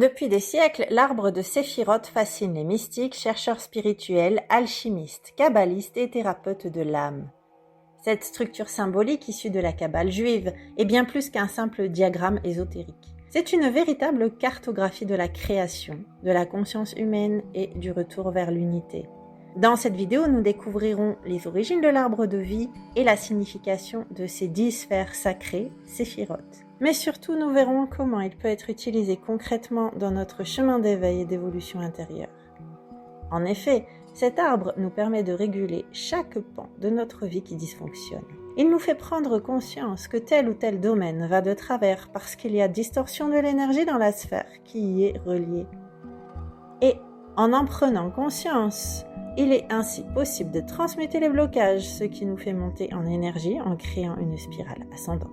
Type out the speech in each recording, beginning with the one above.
Depuis des siècles, l'arbre de Séphiroth fascine les mystiques, chercheurs spirituels, alchimistes, kabbalistes et thérapeutes de l'âme. Cette structure symbolique issue de la Kabbale juive est bien plus qu'un simple diagramme ésotérique. C'est une véritable cartographie de la création, de la conscience humaine et du retour vers l'unité. Dans cette vidéo, nous découvrirons les origines de l'arbre de vie et la signification de ces 10 sphères sacrées, Séphiroth. Mais surtout, nous verrons comment il peut être utilisé concrètement dans notre chemin d'éveil et d'évolution intérieure. En effet, cet arbre nous permet de réguler chaque pan de notre vie qui dysfonctionne. Il nous fait prendre conscience que tel ou tel domaine va de travers parce qu'il y a distorsion de l'énergie dans la sphère qui y est reliée. Et en prenant conscience, il est ainsi possible de transmuter les blocages, ce qui nous fait monter en énergie en créant une spirale ascendante.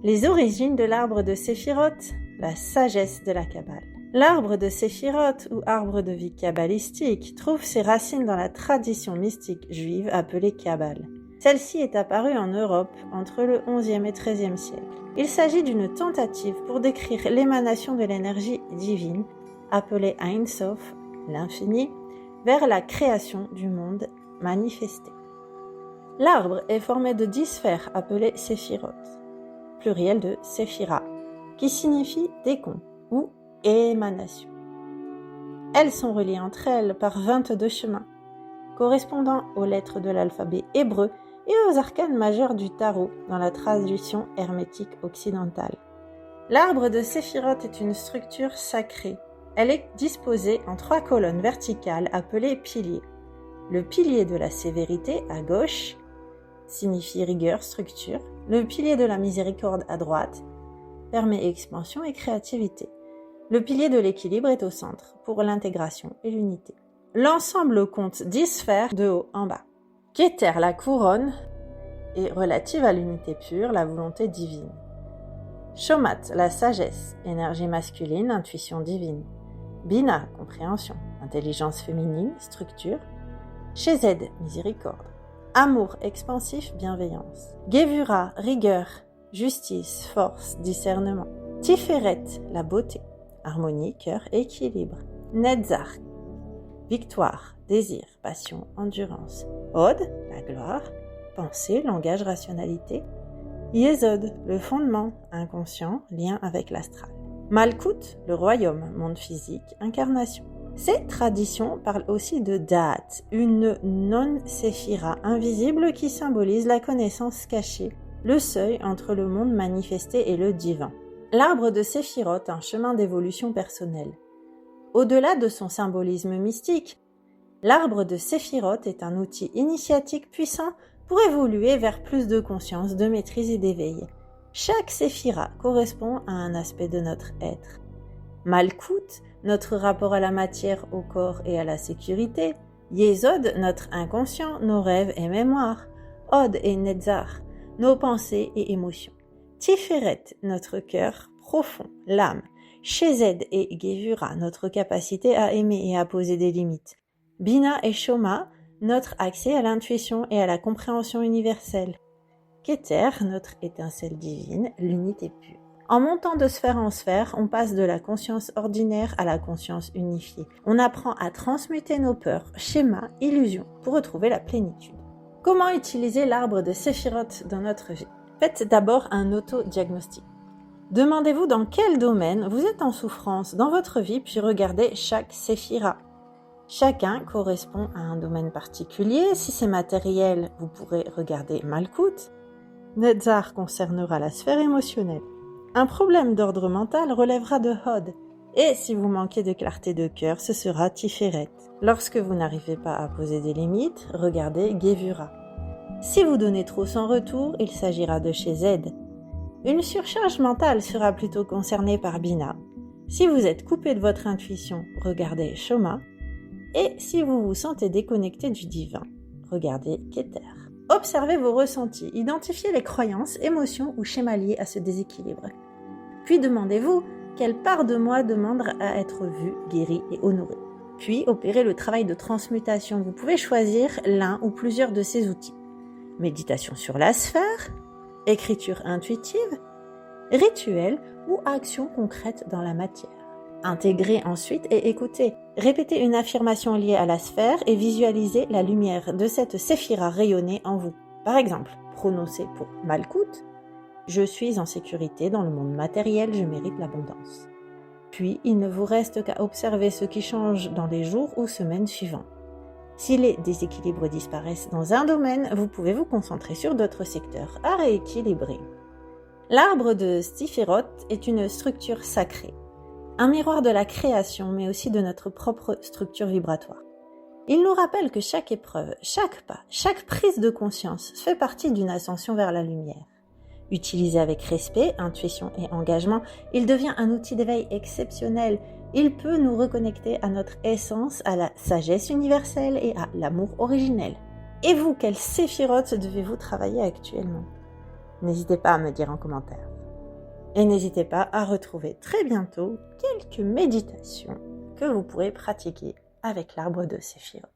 Les origines de l'arbre de Séphiroth, la sagesse de la Kabbale. L'arbre de Séphiroth, ou arbre de vie kabbalistique, trouve ses racines dans la tradition mystique juive appelée Kabbale. Celle-ci est apparue en Europe entre le XIe et XIIIe siècle. Il s'agit d'une tentative pour décrire l'émanation de l'énergie divine, appelée Ein Sof, l'infini, vers la création du monde manifesté. L'arbre est formé de 10 sphères appelées Séphiroth, pluriel de Séphira, qui signifie décompte ou émanation. Elles sont reliées entre elles par 22 chemins, correspondant aux lettres de l'alphabet hébreu et aux arcanes majeurs du tarot dans la tradition hermétique occidentale. L'arbre de Séphiroth est une structure sacrée. Elle est disposée en 3 colonnes verticales appelées piliers. Le pilier de la sévérité à gauche signifie rigueur, structure. Le pilier de la miséricorde à droite permet expansion et créativité. Le pilier de l'équilibre est au centre pour l'intégration et l'unité. L'ensemble compte 10 sphères de haut en bas. Keter, la couronne, est relative à l'unité pure, la volonté divine. Shomat, la sagesse, énergie masculine, intuition divine. Bina, compréhension, intelligence féminine, structure. Chesed, miséricorde. Amour, expansif, bienveillance. Gevura, rigueur, justice, force, discernement. Tiferet, la beauté, harmonie, cœur, équilibre. Netzach, victoire, désir, passion, endurance. Od, la gloire, pensée, langage, rationalité. Yesod, le fondement, inconscient, lien avec l'astral. Malkout, le royaume, monde physique, incarnation. Ces traditions parlent aussi de Da'at, une non-séphira invisible qui symbolise la connaissance cachée, le seuil entre le monde manifesté et le divin. L'arbre de Séphiroth, un chemin d'évolution personnelle. Au-delà de son symbolisme mystique, l'arbre de Séphiroth est un outil initiatique puissant pour évoluer vers plus de conscience, de maîtrise et d'éveil. Chaque séphira correspond à un aspect de notre être. Malkout, notre rapport à la matière, au corps et à la sécurité. Yesod, notre inconscient, nos rêves et mémoires. Od et Netzach, nos pensées et émotions. Tiferet, notre cœur profond, l'âme. Chesed et Gevura, notre capacité à aimer et à poser des limites. Bina et Shoma, notre accès à l'intuition et à la compréhension universelle. Keter, notre étincelle divine, l'unité pure. En montant de sphère en sphère, on passe de la conscience ordinaire à la conscience unifiée. On apprend à transmuter nos peurs, schémas, illusions pour retrouver la plénitude. Comment utiliser l'arbre de Séphiroth dans notre vie ? Faites d'abord un auto-diagnostic. Demandez-vous dans quel domaine vous êtes en souffrance dans votre vie, puis regardez chaque séphira. Chacun correspond à un domaine particulier. Si c'est matériel, vous pourrez regarder Malkout. Netzach concernera la sphère émotionnelle. Un problème d'ordre mental relèvera de Hod. Et si vous manquez de clarté de cœur, ce sera Tiferet. Lorsque vous n'arrivez pas à poser des limites, regardez Gevura. Si vous donnez trop sans retour, il s'agira de Chesed. Une surcharge mentale sera plutôt concernée par Bina. Si vous êtes coupé de votre intuition, regardez Shoma. Et si vous vous sentez déconnecté du divin, regardez Keter. Observez vos ressentis, identifiez les croyances, émotions ou schémas liés à ce déséquilibre. Puis demandez-vous quelle part de moi demande à être vue, guérie et honorée. Puis opérez le travail de transmutation. Vous pouvez choisir l'un ou plusieurs de ces outils. Méditation sur la sphère, écriture intuitive, rituel ou action concrète dans la matière. Intégrez ensuite et écoutez. Répétez une affirmation liée à la sphère et visualisez la lumière de cette séphira rayonner en vous. Par exemple, prononcez pour Malkout « Je suis en sécurité dans le monde matériel, je mérite l'abondance ». Puis, il ne vous reste qu'à observer ce qui change dans les jours ou semaines suivants. Si les déséquilibres disparaissent dans un domaine, vous pouvez vous concentrer sur d'autres secteurs à rééquilibrer. L'arbre de Séphiroth est une structure sacrée, un miroir de la création, mais aussi de notre propre structure vibratoire. Il nous rappelle que chaque épreuve, chaque pas, chaque prise de conscience fait partie d'une ascension vers la lumière. Utilisé avec respect, intuition et engagement, il devient un outil d'éveil exceptionnel. Il peut nous reconnecter à notre essence, à la sagesse universelle et à l'amour originel. Et vous, quel séphiroth devez-vous travailler actuellement? N'hésitez pas à me dire en commentaire. Et n'hésitez pas à retrouver très bientôt quelques méditations que vous pourrez pratiquer avec l'arbre de Séphiroth.